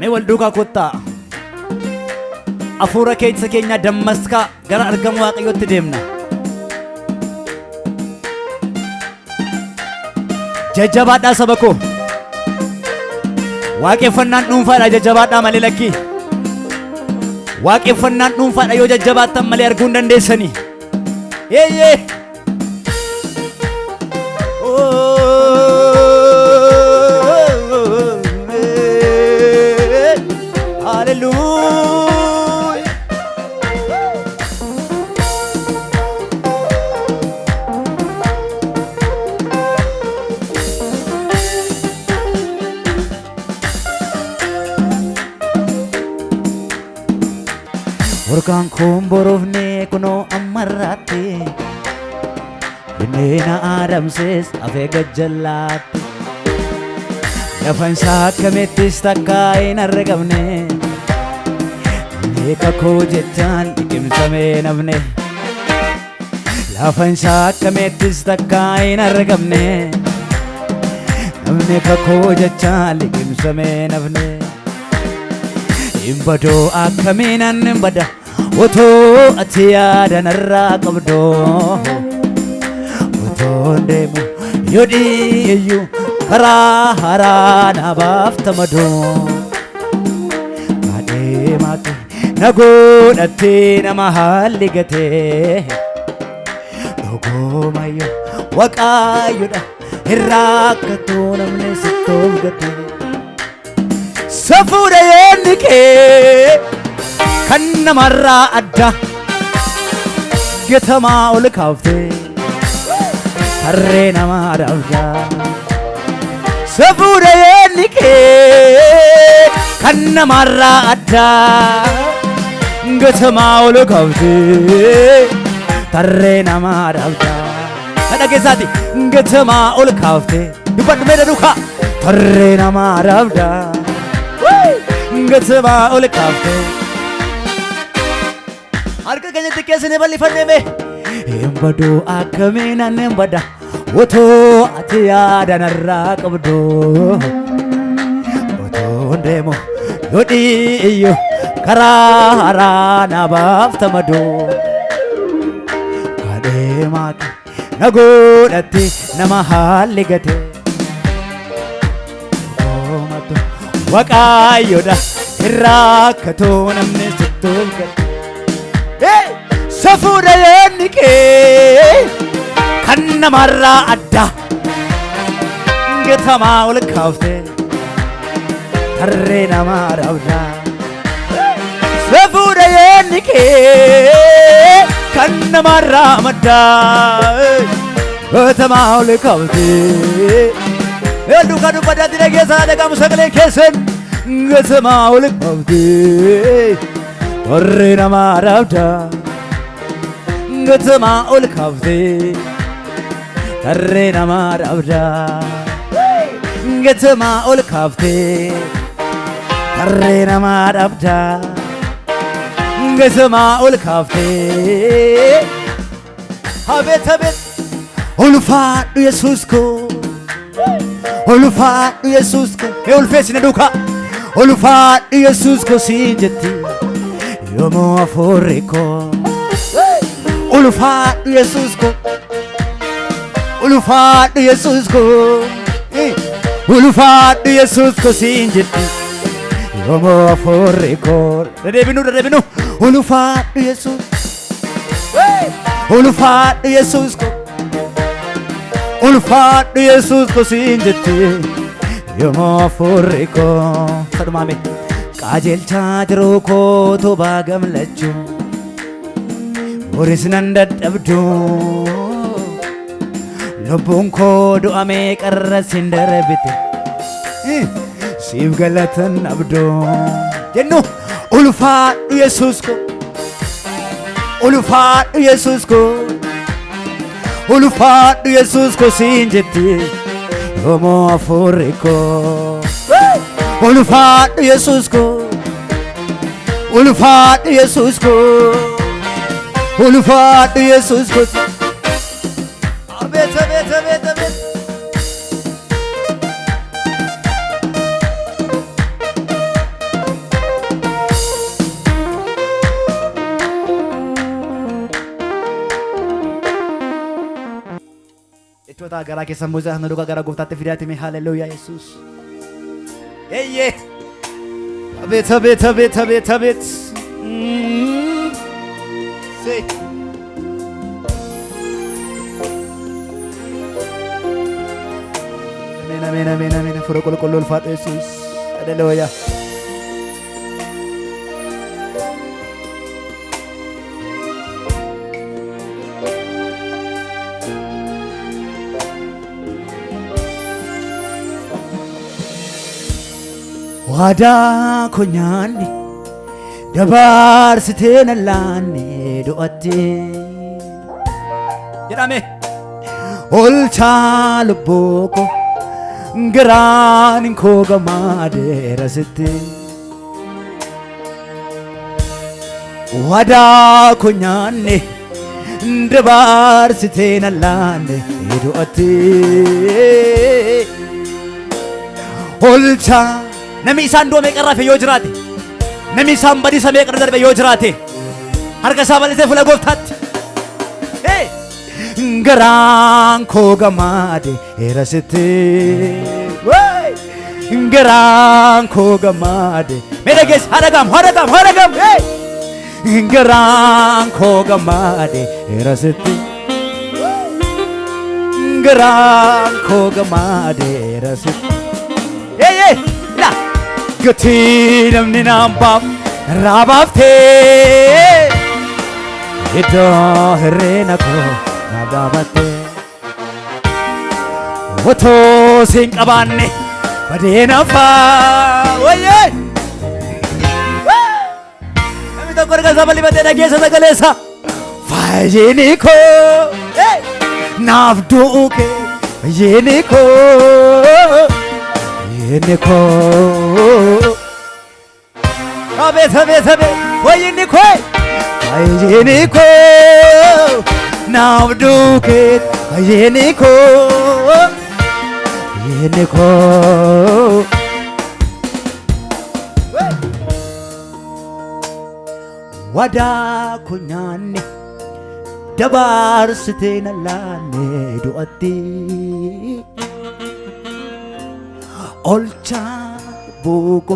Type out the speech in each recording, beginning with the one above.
Mee wal duukaa kottaa afuura keessa keenya dammaskaa gara argamu Waaqayyootti deemna. Jajjabaadhaa saba koo. Waaqeffannaan dhuunfaadha jajjabaadhaa malee lakkii. Waaqeffannaan dhuunfaadha yoo jajjabaattan malee arguu hin dandeessanii. Yeeyee. Orkaan kun borofne kuno ammarraatti binneena aadamsees afee gajjallaatti lafan isaa akkamittis takka hin argamne beeka koo jechaan liqimsamee nafne lafan isaa akkamittis takka hin argamne namni kakoo jechaan liqimsamee nafne hin badoo akkamiinan hin bada otoo ati yaadan irraa qabdoo otoo deemu yoo dhiiyyuu karaa haraa na baafta madoo adeemaatti na godhattee nama haalli gatee dhugoomayyoo Waaqayyoodha irraa akkatoo namni sittoof gatee safuudha yoonni kee kan namarraa adda gatamaa ol kaaftee harree namaa dhaabda safuudha yoonni kee kan namarraa adda gatamaa ol kaaftee harree namaa dhaabda kadha keessaati gatamaa ol kaaftee dubbadhu meedha duukaa harree namaa dhaabda gatamaa ol kaaftee harka keenyatti keessanii bal'ifannee hin baduu akkamiinan hin bada otoo ati yaadan irraa qabdoo otoo deemu yoo dhiiyyuu karaa haraa na baafta madoo adeemaatti na godhatte nama haalli gatee Waaqayyoodha irraa akkatoo namni sittoof gatee safuudha yoonni kee kan namarraa adda gatamaa ol kaaftee harree namaa dhaabda safuudha yoonni kee kan namarraa madda gatamaa ol kaaftee duukaa dubbadhaatti dhageessaa dhagamu sagalee keessan gatamaa ol kaaftee harree namaa dhaabda gatamaa ol kaaftee harree namaa dhaabda gatamaa ol kaaftee harree namaa dhaabda gatamaa ol kaaftee abeet abeet ulfaadhu Yesuus koo ulfaadhu Yesuus koo mee ulfeessina duukaa ulfaadhu Yesuus koo siin jetti yoomuu hafuurri koo ulfaadhu Yesuus koo ulfaadhu Yesuus koo ulfaadhu Yesuus koo siin jetti yoomuu hafuurri koo deddeebinu ulfaadhu Yesuus ulfaadhu Yesuus koo ulfaadhu Yesuus koo siin jetti yoomuu hafuurri koo sadhumaame qajeelchaa jiruu koo tobaa gamlachuu Boris nan dadhabdu lubbuun koo du'amee qarra sin darbite siif galatan abdu jennu ulfaadhu Yesuus koo ulfaadhu Yesuus koo ulfaadhu Yesuus koo siin jetti yoomuu hafuurri koo ulfaadhu Yesuus koo ulfaadhu Yesuus koo ulfaadhu Yesuus koo abeet abeet abeet abeet Chota gara keessa muuzaa naduuka gara gooftaatti fidaati mee haleluuyaa Yesuus. Eeyyee. Abet abet abet abet abet. Say. Amen amen amen amen. Furo qulqulluu ulfaatu Yesuus. Haleluuyaa. Wadaa konyaanni dabarsitee na laanne do'attee jedhame olchaa lubbuu koo garaan koo gammadeera sittee wadaa konyaanni dabarsitee na laanne do'attee olchaa Nami isaan du'ame qarrafe yoo jiraate nami isaan badiisa meeqa darbe yoo jiraate harka isaa bal'isee fuula gooftaatti garaan koo gammadeera sittee garaan koo gammadeera mee dhageessi hadhagam garaan koo gammadeera sittee garaan koo gammadeera sittee Gatii namni naambaaf narraa baaftee iddoo hirreena koo naaf dhaabattee otoo siin qabaanne badee nafaa wayyee namni tokko erga isaa bal'ifatee dhageessa sagaleessa fayyini koo naaf du'u kee fayyini koo Yeniko Abet abet abet Yeniko Yeniko Navduket Yeniko Yeniko Wada kunyani Dabar sitena lane doati Olchaa buuko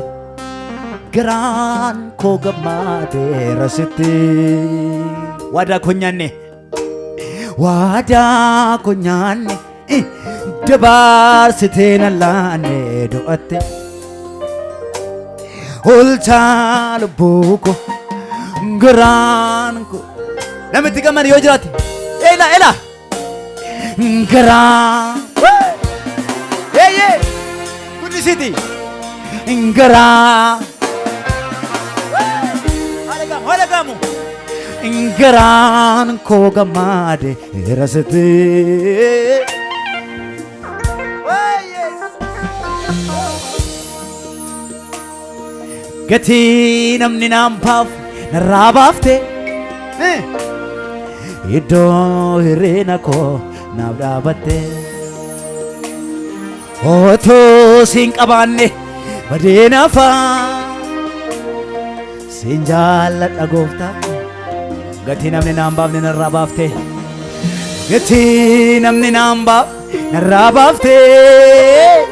garaan koo gammadeera sittee waadaa koo nyaanne dabarsitee na laanne do'atte olchaa lubbuu koo garaan koo namitti gammade yoo jiraate ela garaan City Ingara Halagamu Ingaran ko gammadeera sittee Gatii namni naambaaf narraa baaftee iddoo hirreena koo naaf dhaabattee Otoo siin qabaanne badee nafaa siin jaalladha gooftaa gatii namni naambaafne narraa baaftee gatii namni naambaaf narraa baaftee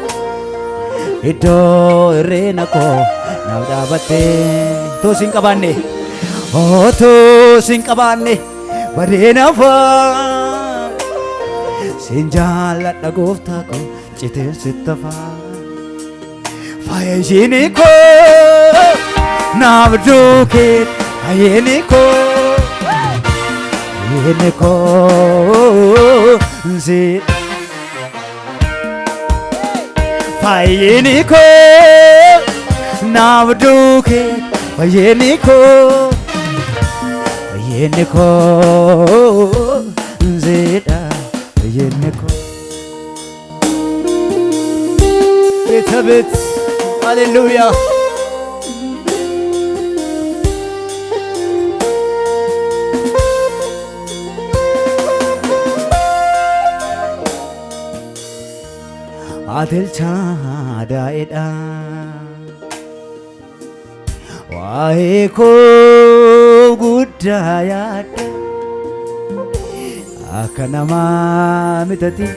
iddoo hirreena koo naaf dhaabattee otoo siin qabaanne badee nafaa siin jaalladha gooftaa koo Citeen sittafaa fayyini koo naaf duukeet fayyini koo nsiidha fayyini koo naaf duukeet fayyini koo nsiidha fayyini koo Tabit, hallelujah. Adil chada eda, wae ko gudaya, akanama mitati.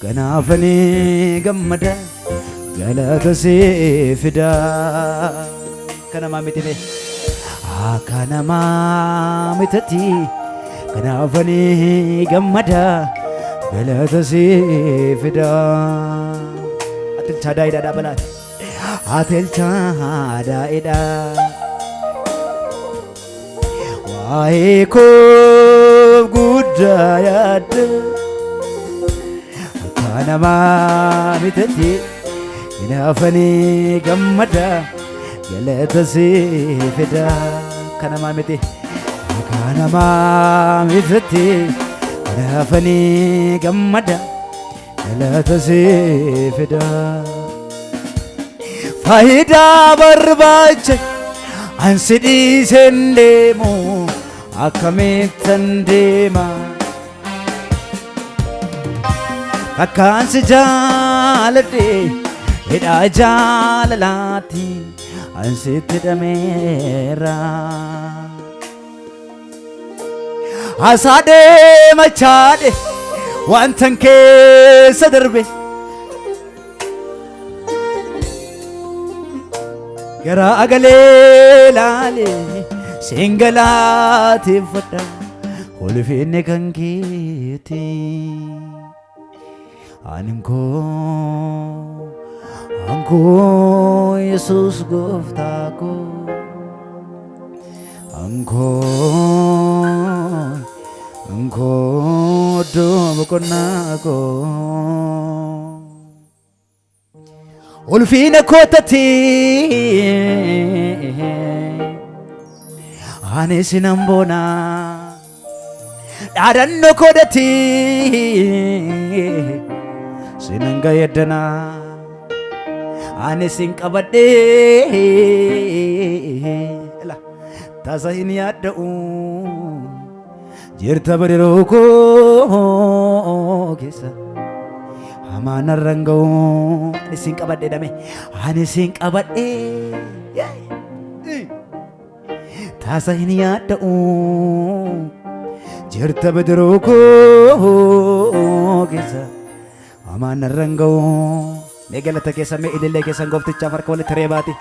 Kanaafanii gammada galata sii fida. Kanamaa miti mee kanamaa mitati kanaafanii gammada galata sii fida. Atilchaa daa'idhaa balaan atilchaa daa'idhaa waa'ee koo guddaa yaadda. Kanamaa mitati kanaafanii gammada galata sii fida. Kanamaa miti kanamaa mitati kanaafanii gammada galata sii fida. Faayidaa barbaacha ansi dhiiseen deemu akkamittan deema. Akkaan si jaaladhe hidhaa jaalalaatti ansitti hidhameera. Asaa deemachaadhe wantan keessa darbe garaa agalee laale siin galateeffadha ulfinni kan keeti. Anko Yesus goftako Anko domokonako ulfina kotati ane sinambona dadanno kodati sinanga yedana ane sin qabadhe la tasahin yadda'u jirta badiroko kesa amana rangau ane sin qabadhe dame ane sin qabadhe tasahin yadda'u jirta badiroko kesa Aman naranggaw. May galata kesa may ililay kesa ngofticha farko ulit reebati.